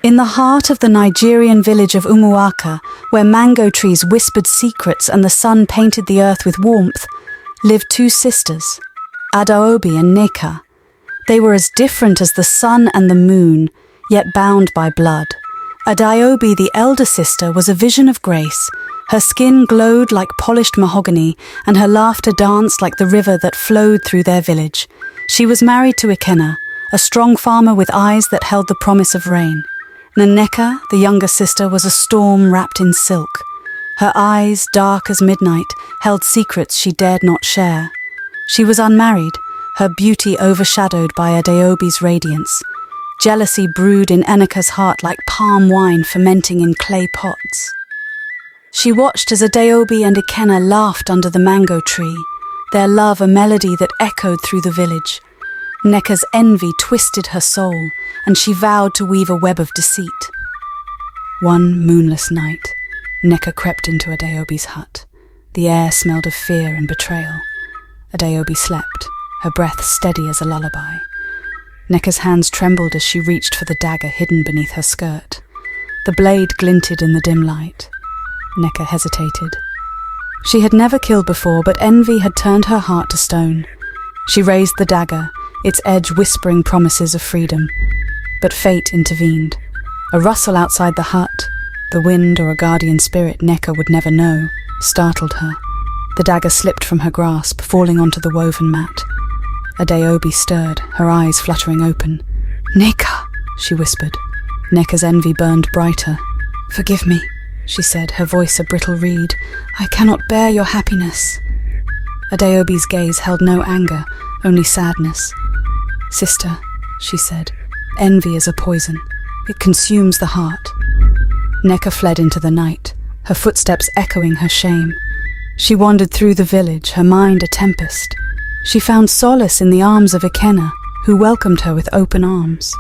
In the heart of the Nigerian village of Umuaka, where mango trees whispered secrets and the sun painted the earth with warmth, lived two sisters, Adaobi and Nneka. They were as different as the sun and the moon, yet bound by blood. Adaobi, the elder sister, was a vision of grace. Her skin glowed like polished mahogany, and her laughter danced like the river that flowed through their village. She was married to Ikenna, a strong farmer with eyes that held the promise of rain. Nneka, the younger sister, was a storm wrapped in silk. Her eyes, dark as midnight, held secrets she dared not share. She was unmarried, her beauty overshadowed by Adaobi's radiance. Jealousy brewed in Nneka's heart like palm wine fermenting in clay pots. She watched as Adaobi and Ikenna laughed under the mango tree, their love a melody that echoed through the village. Nneka's envy twisted her soul, and she vowed to weave a web of deceit. One moonless night, Nneka crept into Adaobi's hut. The air smelled of fear and betrayal. Adaobi slept, her breath steady as a lullaby. Nneka's hands trembled as she reached for the dagger hidden beneath her skirt. The blade glinted in the dim light. Nneka hesitated. She had never killed before, but envy had turned her heart to stone. She raised the dagger, its edge whispering promises of freedom. But fate intervened. A rustle outside the hut, the wind or a guardian spirit Nneka would never know, startled her. The dagger slipped from her grasp, falling onto the woven mat. Adaobi stirred, her eyes fluttering open. "Nneka," she whispered. Nneka's envy burned brighter. "Forgive me," she said, her voice a brittle reed. "I cannot bear your happiness." Adaobi's gaze held no anger, only sadness. "Sister," she said, "envy is a poison. It consumes the heart." Nneka fled into the night, her footsteps echoing her shame. She wandered through the village, her mind a tempest. She found solace in the arms of Ikenna, who welcomed her with open arms.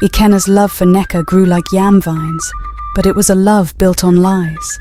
Ikenna's love for Nneka grew like yam vines, but it was a love built on lies.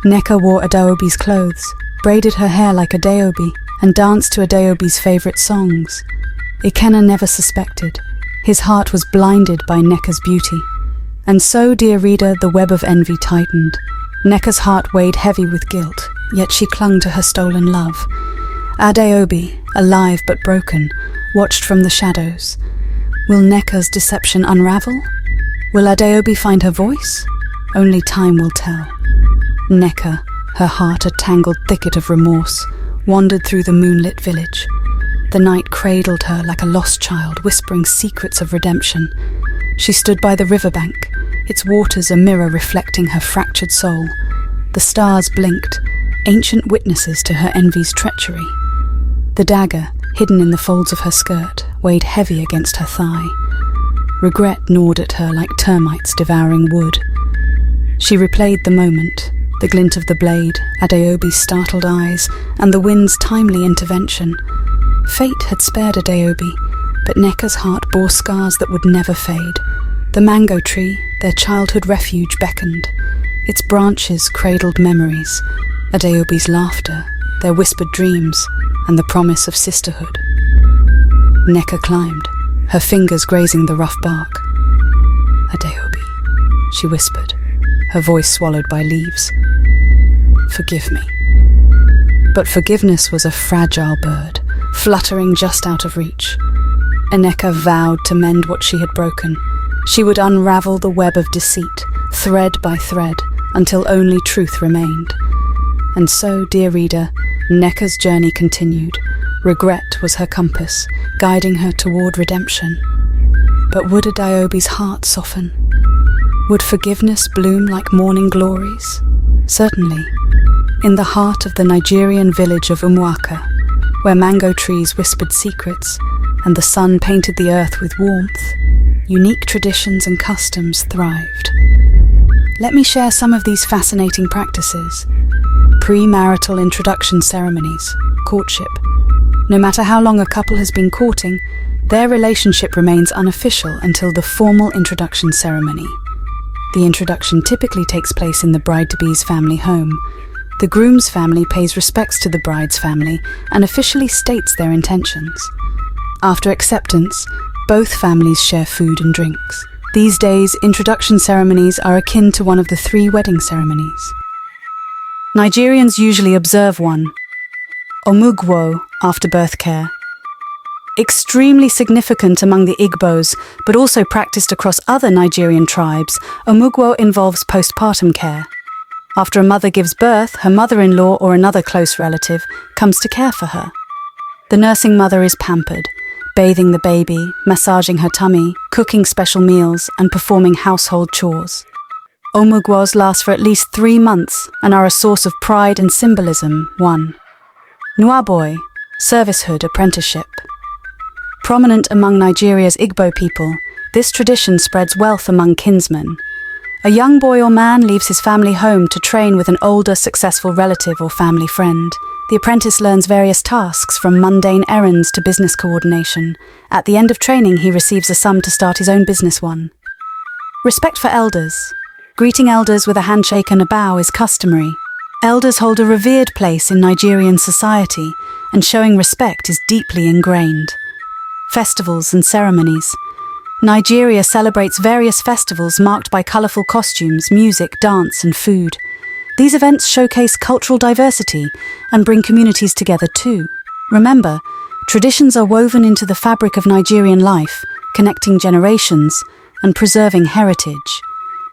Nneka wore Adaobi's clothes, braided her hair like Adaobi, and danced to Adaobi's favourite songs. Ikenna never suspected. His heart was blinded by Nneka's beauty. And so, dear reader, the web of envy tightened. Nneka's heart weighed heavy with guilt, yet she clung to her stolen love. Adaobi, alive but broken, watched from the shadows. Will Nneka's deception unravel? Will Adaobi find her voice? Only time will tell. Nneka, her heart a tangled thicket of remorse, wandered through the moonlit village. The night cradled her like a lost child, whispering secrets of redemption. She stood by the riverbank, its waters a mirror reflecting her fractured soul. The stars blinked, ancient witnesses to her envy's treachery. The dagger, hidden in the folds of her skirt, weighed heavy against her thigh. Regret gnawed at her like termites devouring wood. She replayed the moment, the glint of the blade, Adaobi's startled eyes, and the wind's timely intervention. Fate had spared Adaobi, but Nneka's heart bore scars that would never fade. The mango tree, their childhood refuge, beckoned. Its branches cradled memories, Adaobi's laughter, their whispered dreams, and the promise of sisterhood. Nneka climbed, her fingers grazing the rough bark. "Adaobi," she whispered, her voice swallowed by leaves. "Forgive me." But forgiveness was a fragile bird, fluttering just out of reach. Nneka vowed to mend what she had broken. She would unravel the web of deceit, thread by thread, until only truth remained. And so, dear reader, Nneka's journey continued. Regret was her compass, guiding her toward redemption. But would Adaobi's heart soften? Would forgiveness bloom like morning glories? Certainly. In the heart of the Nigerian village of Umuaka, where mango trees whispered secrets and the sun painted the earth with warmth, unique traditions and customs thrived. Let me share some of these fascinating practices. Premarital introduction ceremonies, courtship. No matter how long a couple has been courting, their relationship remains unofficial until the formal introduction ceremony. The introduction typically takes place in the bride-to-be's family home. The groom's family pays respects to the bride's family and officially states their intentions. After acceptance, both families share food and drinks. These days, introduction ceremonies are akin to one of the 3 wedding ceremonies. Nigerians usually observe one, omugwo, after-birth care. Extremely significant among the Igbos, but also practiced across other Nigerian tribes, omugwo involves postpartum care. After a mother gives birth, her mother-in-law or another close relative comes to care for her. The nursing mother is pampered, bathing the baby, massaging her tummy, cooking special meals, and performing household chores. Omugwos last for at least 3 months and are a source of pride and symbolism. 1. Nuaboy, servicehood apprenticeship. Prominent among Nigeria's Igbo people, this tradition spreads wealth among kinsmen. A young boy or man leaves his family home to train with an older, successful relative or family friend. The apprentice learns various tasks, from mundane errands to business coordination. At the end of training, he receives a sum to start his own business. 1. Respect for elders. Greeting elders with a handshake and a bow is customary. Elders hold a revered place in Nigerian society, and showing respect is deeply ingrained. Festivals and ceremonies. Nigeria celebrates various festivals marked by colourful costumes, music, dance, and food. These events showcase cultural diversity and bring communities together too. Remember, traditions are woven into the fabric of Nigerian life, connecting generations and preserving heritage.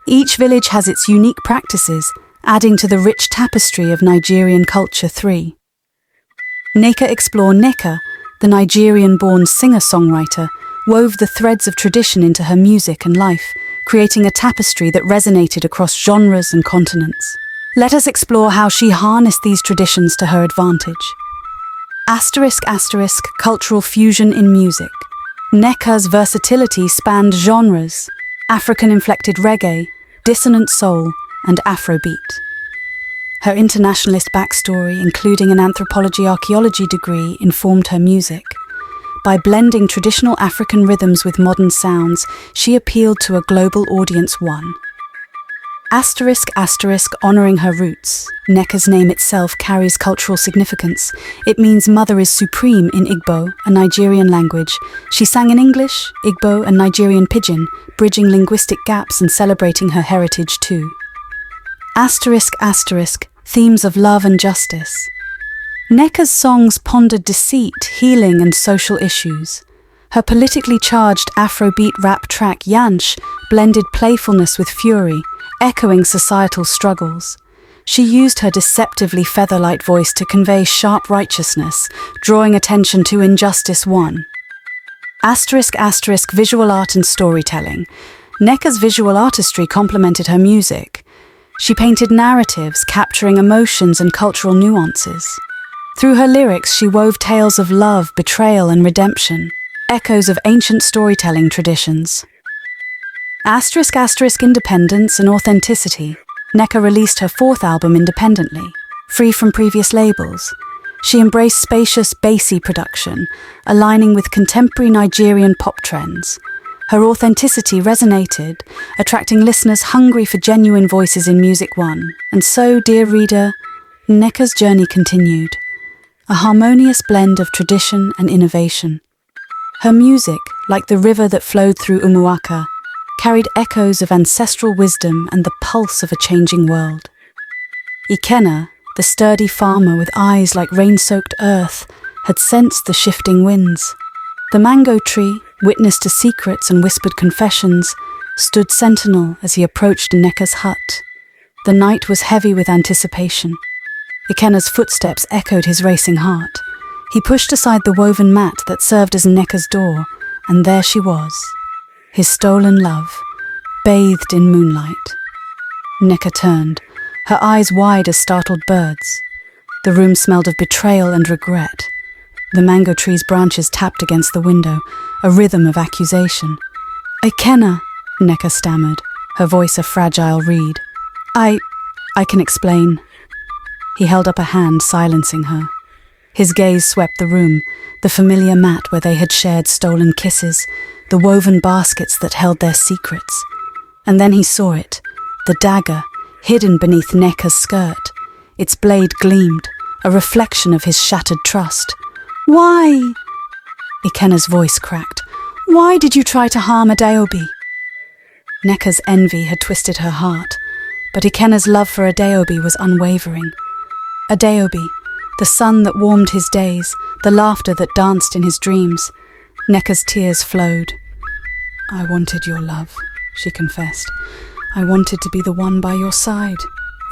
Each village has its unique practices, adding to the rich tapestry of Nigerian culture. 3. Nneka explore. Nneka, the Nigerian-born singer-songwriter, wove the threads of tradition into her music and life, creating a tapestry that resonated across genres and continents. Let us explore how she harnessed these traditions to her advantage. ***, cultural fusion in music. Nneka's versatility spanned genres: African-inflected reggae, dissonant soul, and Afrobeat. Her internationalist backstory, including an anthropology-archaeology degree, informed her music. By blending traditional African rhythms with modern sounds, she appealed to a global audience. 1. ***, honoring her roots. Nneka's name itself carries cultural significance. It means mother is supreme in Igbo, a Nigerian language. She sang in English, Igbo, and Nigerian Pidgin, bridging linguistic gaps and celebrating her heritage too. ***, themes of love and justice. Nneka's songs pondered deceit, healing, and social issues. Her politically charged Afrobeat rap track Yansh blended playfulness with fury, echoing societal struggles. She used her deceptively feather-light voice to convey sharp righteousness, drawing attention to injustice. 1. ***, visual art and storytelling. Nneka's visual artistry complemented her music. She painted narratives, capturing emotions and cultural nuances. Through her lyrics, she wove tales of love, betrayal, and redemption, echoes of ancient storytelling traditions. ***, independence and authenticity. Nneka released her 4th album independently, free from previous labels. She embraced spacious, bassy production, aligning with contemporary Nigerian pop trends. Her authenticity resonated, attracting listeners hungry for genuine voices in music. 1. And so, dear reader, Nneka's journey continued, a harmonious blend of tradition and innovation. Her music, like the river that flowed through Umuaka, carried echoes of ancestral wisdom and the pulse of a changing world. Ikenna, the sturdy farmer with eyes like rain-soaked earth, had sensed the shifting winds. The mango tree, witness to secrets and whispered confessions, stood sentinel as he approached Nneka's hut. The night was heavy with anticipation. Ikenna's footsteps echoed his racing heart. He pushed aside the woven mat that served as Nneka's door, and there she was, his stolen love, bathed in moonlight. Nneka turned, her eyes wide as startled birds. The room smelled of betrayal and regret. The mango tree's branches tapped against the window, a rhythm of accusation. "Ikenna," Nneka stammered, her voice a fragile reed. I can explain." He held up a hand, silencing her. His gaze swept the room, the familiar mat where they had shared stolen kisses, the woven baskets that held their secrets. And then he saw it, the dagger, hidden beneath Nneka's skirt. Its blade gleamed, a reflection of his shattered trust. "Why?" Ikenna's voice cracked. "Why did you try to harm Adaobi?" Nneka's envy had twisted her heart, but Ikenna's love for Adaobi was unwavering. Adaobi, the sun that warmed his days, the laughter that danced in his dreams. Nneka's tears flowed. "I wanted your love," she confessed. "I wanted to be the one by your side."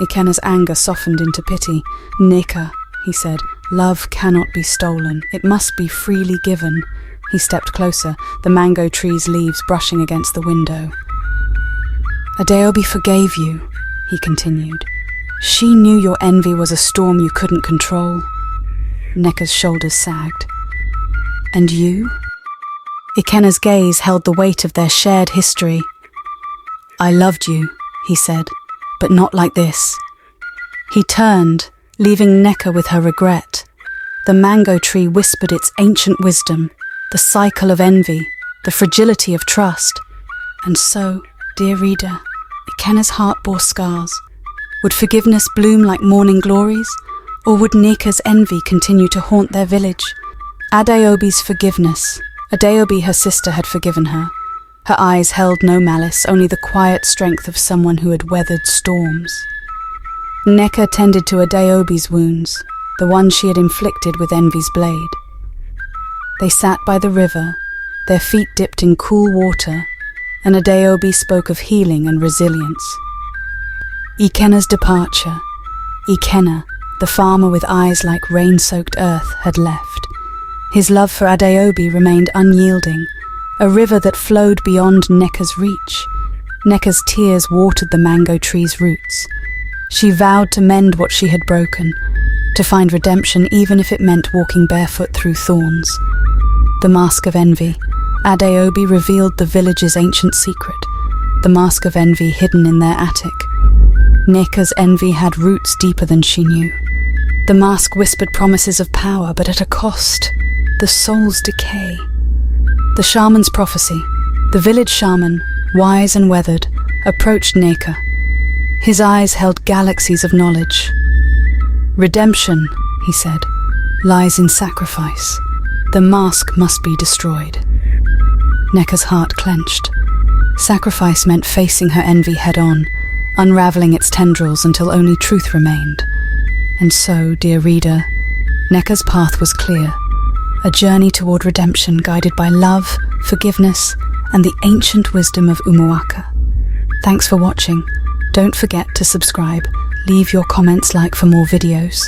Ikenna's anger softened into pity. "Nneka," he said, "love cannot be stolen. It must be freely given." He stepped closer, the mango tree's leaves brushing against the window. "Adaobi forgave you," he continued. "She knew your envy was a storm you couldn't control." Nneka's shoulders sagged. "And you?" Ikenna's gaze held the weight of their shared history. "I loved you," he said, "but not like this." He turned, leaving Nneka with her regret. The mango tree whispered its ancient wisdom, the cycle of envy, the fragility of trust. And so, dear reader, Ikenna's heart bore scars. Would forgiveness bloom like morning glories, or would Nneka's envy continue to haunt their village? Adaobi's forgiveness. Adaobi, her sister, had forgiven her. Her eyes held no malice, only the quiet strength of someone who had weathered storms. Nneka tended to Adaobi's wounds, the ones she had inflicted with envy's blade. They sat by the river, their feet dipped in cool water, and Adaobi spoke of healing and resilience. Ikenna's departure. Ikenna, the farmer with eyes like rain-soaked earth, had left. His love for Adaobi remained unyielding, a river that flowed beyond Nneka's reach. Nneka's tears watered the mango tree's roots. She vowed to mend what she had broken, to find redemption even if it meant walking barefoot through thorns. The mask of envy. Adaobi revealed the village's ancient secret, the mask of envy hidden in their attic. Nneka's envy had roots deeper than she knew. The mask whispered promises of power, but at a cost, the soul's decay. The shaman's prophecy. The village shaman, wise and weathered, approached Nneka. His eyes held galaxies of knowledge. "Redemption," he said, "lies in sacrifice. The mask must be destroyed." Nneka's heart clenched. Sacrifice meant facing her envy head-on, unraveling its tendrils until only truth remained. And so, dear reader, Nneka's path was clear, a journey toward redemption guided by love, forgiveness, and the ancient wisdom of Umuaka. Thanks for watching. Don't forget to subscribe, leave your comments like for more videos.